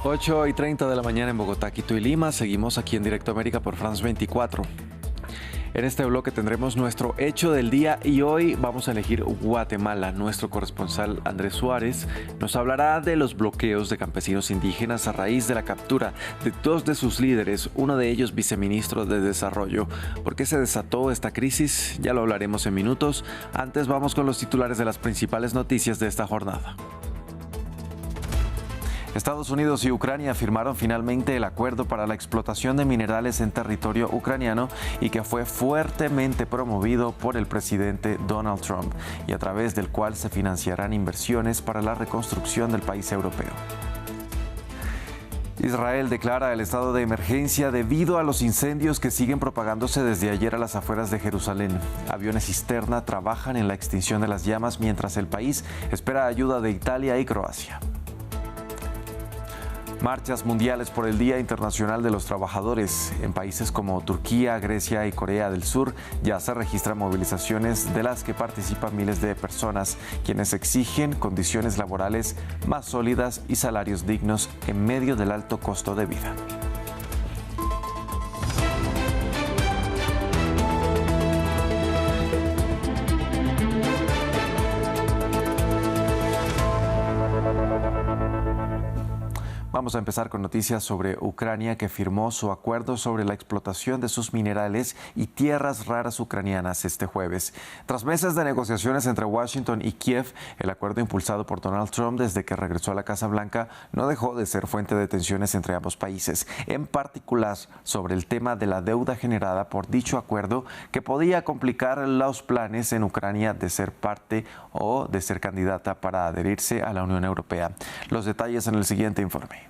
8:30 de la mañana en Bogotá, Quito y Lima. Seguimos aquí en Directo América por France 24. En este bloque tendremos nuestro hecho del día y hoy vamos a elegir Guatemala. Nuestro corresponsal Andrés Suárez nos hablará de los bloqueos de campesinos indígenas a raíz de la captura de dos de sus líderes, uno de ellos viceministro de Desarrollo. ¿Por qué se desató esta crisis? Ya lo hablaremos en minutos. Antes vamos con los titulares de las principales noticias de esta jornada. Estados Unidos y Ucrania firmaron finalmente el acuerdo para la explotación de minerales en territorio ucraniano y que fue fuertemente promovido por el presidente Donald Trump y a través del cual se financiarán inversiones para la reconstrucción del país europeo. Israel declara el estado de emergencia debido a los incendios que siguen propagándose desde ayer a las afueras de Jerusalén. Aviones cisterna trabajan en la extinción de las llamas mientras el país espera ayuda de Italia y Croacia. Marchas mundiales por el Día Internacional de los Trabajadores. En países como Turquía, Grecia y Corea del Sur ya se registran movilizaciones de las que participan miles de personas, quienes exigen condiciones laborales más sólidas y salarios dignos en medio del alto costo de vida. Vamos a empezar con noticias sobre Ucrania, que firmó su acuerdo sobre la explotación de sus minerales y tierras raras ucranianas este jueves. Tras meses de negociaciones entre Washington y Kiev, el acuerdo impulsado por Donald Trump desde que regresó a la Casa Blanca no dejó de ser fuente de tensiones entre ambos países, en particular sobre el tema de la deuda generada por dicho acuerdo, que podía complicar los planes en Ucrania de ser parte o de ser candidata para adherirse a la Unión Europea. Los detalles en el siguiente informe.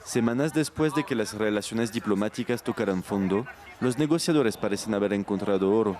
Semanas después de que las relaciones diplomáticas tocaran fondo, los negociadores parecen haber encontrado oro.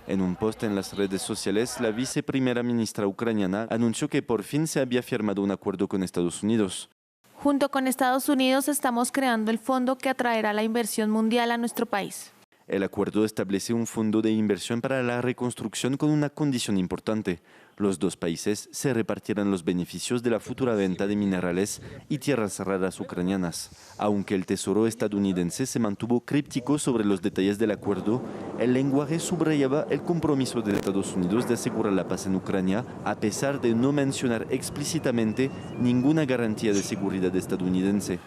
En un post en las redes sociales, la viceprimera ministra ucraniana anunció que por fin se había firmado un acuerdo con Estados Unidos. Junto con Estados Unidos estamos creando el fondo que atraerá la inversión mundial a nuestro país. El acuerdo establece un fondo de inversión para la reconstrucción con una condición importante. Los dos países se repartirán los beneficios de la futura venta de minerales y tierras raras ucranianas. Aunque el Tesoro estadounidense se mantuvo críptico sobre los detalles del acuerdo, el lenguaje subrayaba el compromiso de Estados Unidos de asegurar la paz en Ucrania, a pesar de no mencionar explícitamente ninguna garantía de seguridad estadounidense.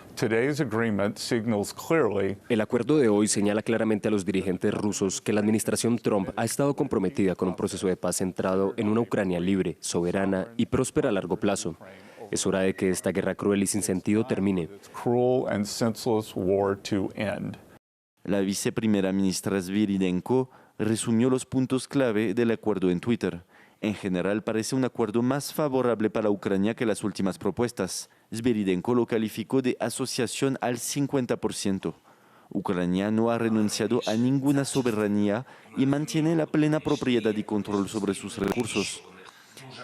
El acuerdo de hoy señala claramente a los dirigentes rusos que la administración Trump ha estado comprometida con un proceso de paz centrado en una Ucrania libre, soberana y próspera a largo plazo. Es hora de que esta guerra cruel y sin sentido termine. La viceprimera ministra Sviridenko resumió los puntos clave del acuerdo en Twitter. En general, parece un acuerdo más favorable para Ucrania que las últimas propuestas. Sviridenko lo calificó de asociación al 50%. Ucrania no ha renunciado a ninguna soberanía y mantiene la plena propiedad y control sobre sus recursos.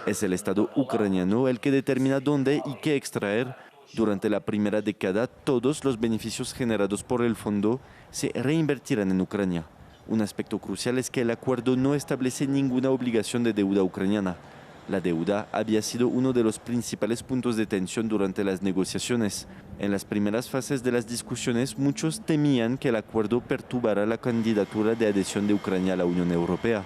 Es el Estado ucraniano el que determina dónde y qué extraer. Durante la primera década, todos los beneficios generados por el fondo se reinvertirán en Ucrania. Un aspecto crucial es que el acuerdo no establece ninguna obligación de deuda ucraniana. La deuda había sido uno de los principales puntos de tensión durante las negociaciones. En las primeras fases de las discusiones, muchos temían que el acuerdo perturbara la candidatura de adhesión de Ucrania a la Unión Europea.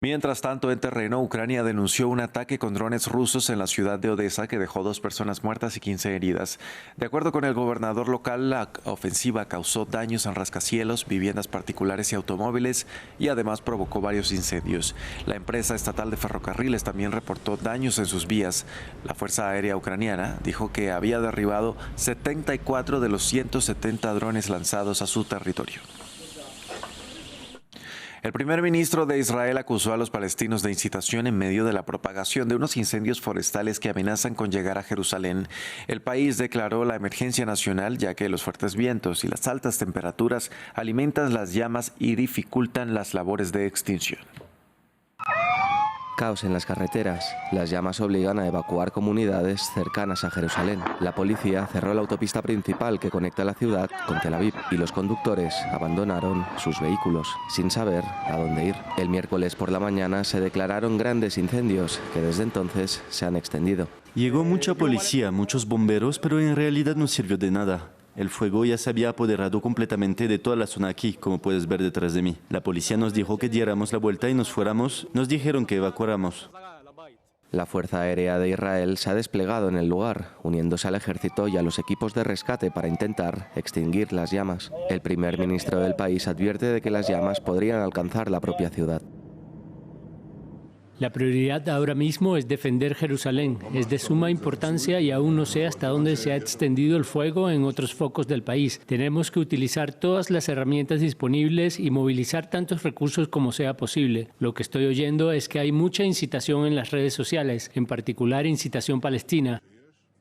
Mientras tanto, en terreno, Ucrania denunció un ataque con drones rusos en la ciudad de Odessa que dejó 2 personas muertas y 15 heridas. De acuerdo con el gobernador local, la ofensiva causó daños en rascacielos, viviendas particulares y automóviles y además provocó varios incendios. La empresa estatal de ferrocarriles también reportó daños en sus vías. La Fuerza Aérea Ucraniana dijo que había derribado 74 de los 170 drones lanzados a su territorio. El primer ministro de Israel acusó a los palestinos de incitación en medio de la propagación de unos incendios forestales que amenazan con llegar a Jerusalén. El país declaró la emergencia nacional ya que los fuertes vientos y las altas temperaturas alimentan las llamas y dificultan las labores de extinción. Caos en las carreteras. Las llamas obligan a evacuar comunidades cercanas a Jerusalén. La policía cerró la autopista principal que conecta la ciudad con Tel Aviv y los conductores abandonaron sus vehículos sin saber a dónde ir. El miércoles por la mañana se declararon grandes incendios que desde entonces se han extendido. Llegó mucha policía, muchos bomberos, pero en realidad no sirvió de nada. El fuego ya se había apoderado completamente de toda la zona aquí, como puedes ver detrás de mí. La policía nos dijo que diéramos la vuelta y nos fuéramos. Nos dijeron que evacuáramos. La Fuerza Aérea de Israel se ha desplegado en el lugar, uniéndose al ejército y a los equipos de rescate para intentar extinguir las llamas. El primer ministro del país advierte de que las llamas podrían alcanzar la propia ciudad. La prioridad ahora mismo es defender Jerusalén. Es de suma importancia y aún no sé hasta dónde se ha extendido el fuego en otros focos del país. Tenemos que utilizar todas las herramientas disponibles y movilizar tantos recursos como sea posible. Lo que estoy oyendo es que hay mucha incitación en las redes sociales, en particular incitación palestina.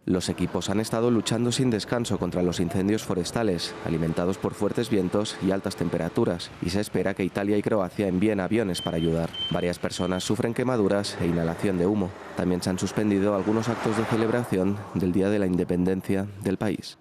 Los equipos han estado luchando sin descanso contra los incendios forestales, alimentados por fuertes vientos y altas temperaturas, y se espera que Italia y Croacia envíen aviones para ayudar. Varias personas sufren quemaduras e inhalación de humo. También se han suspendido algunos actos de celebración del Día de la Independencia del país.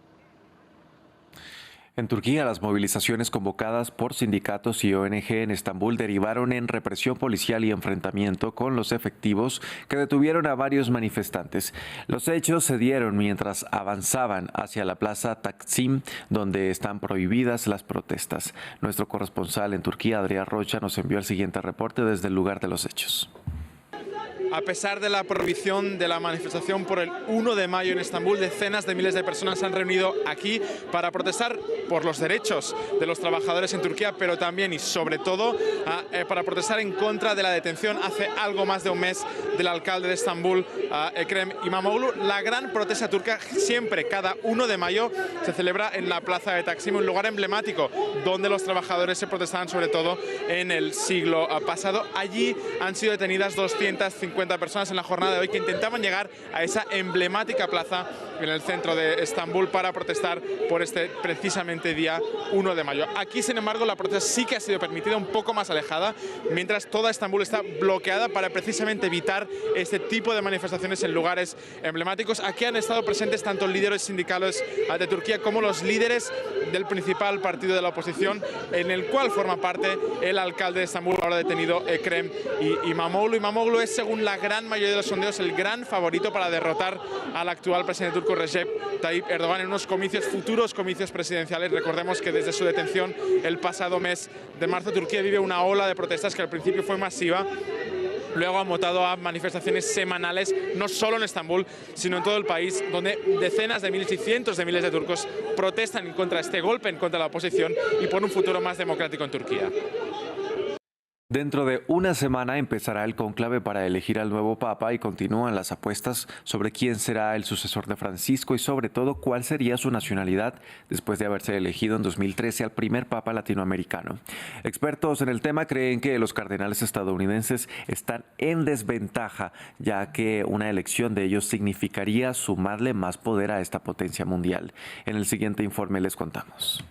En Turquía, las movilizaciones convocadas por sindicatos y ONG en Estambul derivaron en represión policial y enfrentamiento con los efectivos que detuvieron a varios manifestantes. Los hechos se dieron mientras avanzaban hacia la plaza Taksim, donde están prohibidas las protestas. Nuestro corresponsal en Turquía, Adrián Rocha, nos envió el siguiente reporte desde el lugar de los hechos. A pesar de la prohibición de la manifestación por el 1 de mayo en Estambul, decenas de miles de personas se han reunido aquí para protestar por los derechos de los trabajadores en Turquía, pero también y sobre todo para protestar en contra de la detención hace algo más de un mes del alcalde de Estambul, Ekrem İmamoğlu. La gran protesta turca siempre, cada 1 de mayo, se celebra en la plaza de Taksim, un lugar emblemático donde los trabajadores se protestaban sobre todo en el siglo pasado. Allí han sido detenidas 250 personas en la jornada de hoy que intentaban llegar a esa emblemática plaza en el centro de Estambul para protestar por este precisamente día 1 de mayo. Aquí, sin embargo, la protesta sí que ha sido permitida un poco más alejada, mientras toda Estambul está bloqueada para precisamente evitar este tipo de manifestaciones en lugares emblemáticos. Aquí han estado presentes tanto líderes sindicales de Turquía como los líderes del principal partido de la oposición, en el cual forma parte el alcalde de Estambul, ahora detenido, Ekrem İmamoğlu. İmamoğlu es, según la gran mayoría de los sondeos, el gran favorito para derrotar al actual presidente turco Recep Tayyip Erdogan en unos futuros comicios presidenciales. Recordemos que desde su detención el pasado mes de marzo, Turquía vive una ola de protestas que al principio fue masiva. Luego ha mutado a manifestaciones semanales, no solo en Estambul, sino en todo el país, donde decenas de miles y cientos de miles de turcos protestan en contra de este golpe, en contra de la oposición y por un futuro más democrático en Turquía. Dentro de una semana empezará el cónclave para elegir al nuevo Papa y continúan las apuestas sobre quién será el sucesor de Francisco y sobre todo cuál sería su nacionalidad después de haberse elegido en 2013 al primer Papa latinoamericano. Expertos en el tema creen que los cardenales estadounidenses están en desventaja, ya que una elección de ellos significaría sumarle más poder a esta potencia mundial. En el siguiente informe les contamos.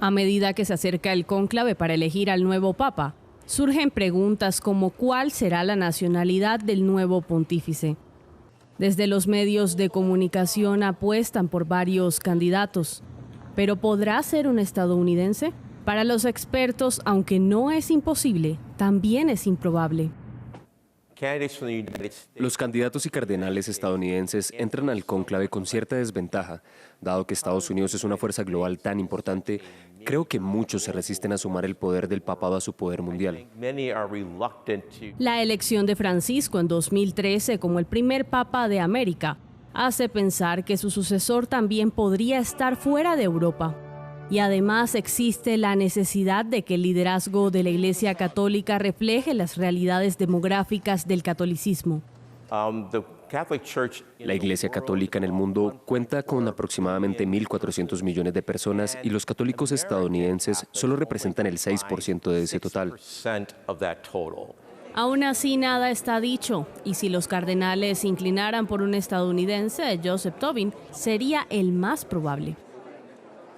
A medida que se acerca el cónclave para elegir al nuevo Papa, surgen preguntas como cuál será la nacionalidad del nuevo pontífice. Desde los medios de comunicación apuestan por varios candidatos, pero ¿podrá ser un estadounidense? Para los expertos, aunque no es imposible, también es improbable. Los candidatos y cardenales estadounidenses entran al cónclave con cierta desventaja. Dado que Estados Unidos es una fuerza global tan importante, creo que muchos se resisten a sumar el poder del papado a su poder mundial. La elección de Francisco en 2013 como el primer papa de América hace pensar que su sucesor también podría estar fuera de Europa. Y además existe la necesidad de que el liderazgo de la Iglesia Católica refleje las realidades demográficas del catolicismo. La Iglesia Católica en el mundo cuenta con aproximadamente 1.400 millones de personas y los católicos estadounidenses solo representan el 6% de ese total. Aún así, nada está dicho, y si los cardenales se inclinaran por un estadounidense, Joseph Tobin sería el más probable.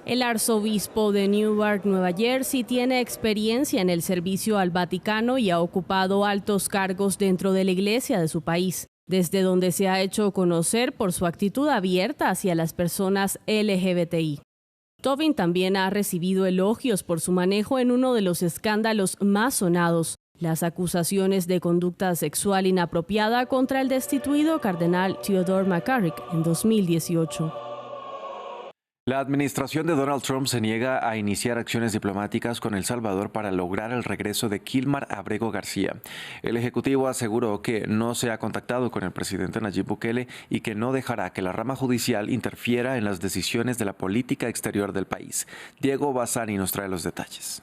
El arzobispo de Newark, Nueva Jersey, tiene experiencia en el servicio al Vaticano y ha ocupado altos cargos dentro de la iglesia de su país, desde donde se ha hecho conocer por su actitud abierta hacia las personas LGBTI. Tobin también ha recibido elogios por su manejo en uno de los escándalos más sonados, las acusaciones de conducta sexual inapropiada contra el destituido cardenal Theodore McCarrick en 2018. La administración de Donald Trump se niega a iniciar acciones diplomáticas con El Salvador para lograr el regreso de Kilmar Abrego García. El ejecutivo aseguró que no se ha contactado con el presidente Nayib Bukele y que no dejará que la rama judicial interfiera en las decisiones de la política exterior del país. Diego Bassani nos trae los detalles.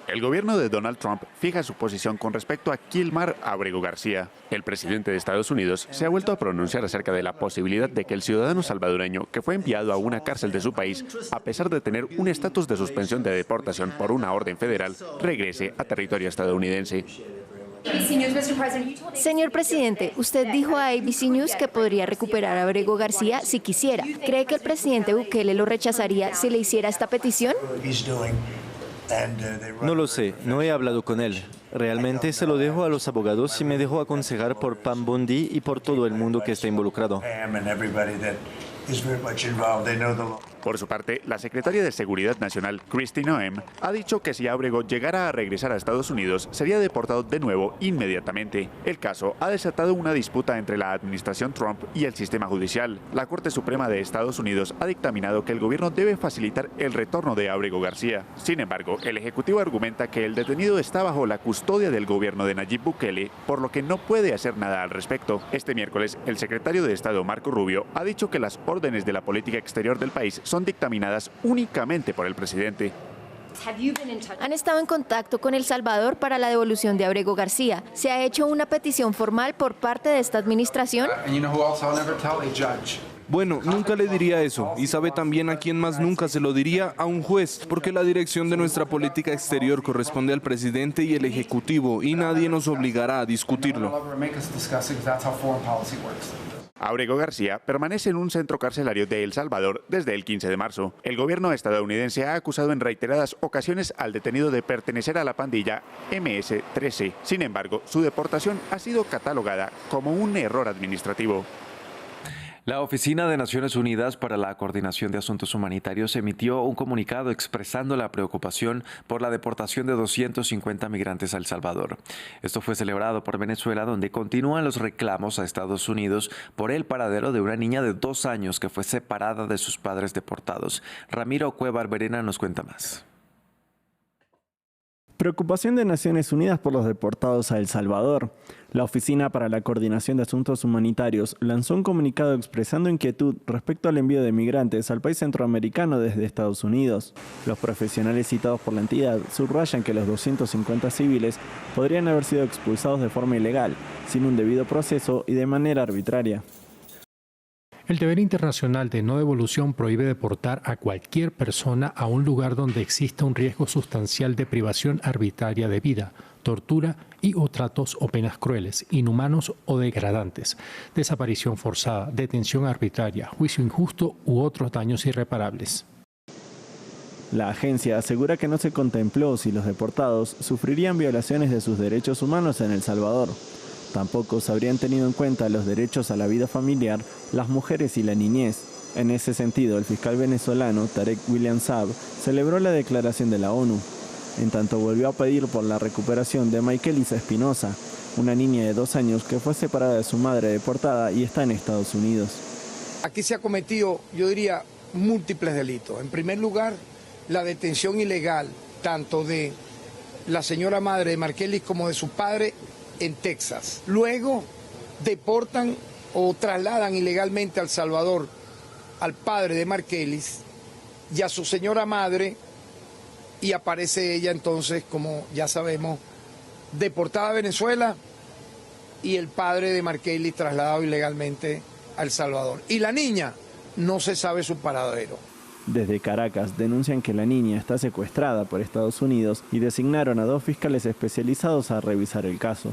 El gobierno de Donald Trump fija su posición con respecto a Kilmar Abrego García. El presidente de Estados Unidos se ha vuelto a pronunciar acerca de la posibilidad de que el ciudadano salvadoreño que fue enviado a una cárcel de su país, a pesar de tener un estatus de suspensión de deportación por una orden federal, regrese a territorio estadounidense. Señor presidente, usted dijo a ABC News que podría recuperar a Abrego García si quisiera. ¿Cree que el presidente Bukele lo rechazaría si le hiciera esta petición? No lo sé, no he hablado con él. Realmente se lo dejo a los abogados y me dejo aconsejar por Pam Bondi y por todo el mundo que está involucrado. Por su parte, la secretaria de Seguridad Nacional, Kristi Noem, ha dicho que si Abrego llegara a regresar a Estados Unidos, sería deportado de nuevo inmediatamente. El caso ha desatado una disputa entre la administración Trump y el sistema judicial. La Corte Suprema de Estados Unidos ha dictaminado que el gobierno debe facilitar el retorno de Abrego García. Sin embargo, el Ejecutivo argumenta que el detenido está bajo la custodia del gobierno de Nayib Bukele, por lo que no puede hacer nada al respecto. Este miércoles, el secretario de Estado, Marco Rubio, ha dicho que las órdenes de la política exterior del país son dictaminadas únicamente por el presidente. ¿Han estado en contacto con El Salvador para la devolución de Abrego García? ¿Se ha hecho una petición formal por parte de esta administración? Bueno, nunca le diría eso. Y sabe también a quién más nunca se lo diría: a un juez, porque la dirección de nuestra política exterior corresponde al presidente y el ejecutivo, y nadie nos obligará a discutirlo. Abrego García permanece en un centro carcelario de El Salvador desde el 15 de marzo. El gobierno estadounidense ha acusado en reiteradas ocasiones al detenido de pertenecer a la pandilla MS-13. Sin embargo, su deportación ha sido catalogada como un error administrativo. La Oficina de Naciones Unidas para la Coordinación de Asuntos Humanitarios emitió un comunicado expresando la preocupación por la deportación de 250 migrantes a El Salvador. Esto fue celebrado por Venezuela, donde continúan los reclamos a Estados Unidos por el paradero de una niña de 2 años que fue separada de sus padres deportados. Ramiro Cuevar Verena nos cuenta más. Preocupación de Naciones Unidas por los deportados a El Salvador. La Oficina para la Coordinación de Asuntos Humanitarios lanzó un comunicado expresando inquietud respecto al envío de migrantes al país centroamericano desde Estados Unidos. Los profesionales citados por la entidad subrayan que los 250 civiles podrían haber sido expulsados de forma ilegal, sin un debido proceso y de manera arbitraria. El deber internacional de no devolución prohíbe deportar a cualquier persona a un lugar donde exista un riesgo sustancial de privación arbitraria de vida, tortura y o tratos o penas crueles, inhumanos o degradantes, desaparición forzada, detención arbitraria, juicio injusto u otros daños irreparables. La agencia asegura que no se contempló si los deportados sufrirían violaciones de sus derechos humanos en El Salvador. Tampoco se habrían tenido en cuenta los derechos a la vida familiar, las mujeres y la niñez. En ese sentido, el fiscal venezolano Tarek William Saab celebró la declaración de la ONU. En tanto, volvió a pedir por la recuperación de Maykelis Espinosa, una niña de 2 años que fue separada de su madre deportada y está en Estados Unidos. Aquí se ha cometido, yo diría, múltiples delitos. En primer lugar, la detención ilegal, tanto de la señora madre de Maykelis como de su padre, en Texas. Luego deportan o trasladan ilegalmente a El Salvador al padre de Maykelis y a su señora madre, y aparece ella entonces, como ya sabemos, deportada a Venezuela, y el padre de Maykelis trasladado ilegalmente a El Salvador. Y la niña, no se sabe su paradero. Desde Caracas denuncian que la niña está secuestrada por Estados Unidos y designaron a 2 fiscales especializados a revisar el caso.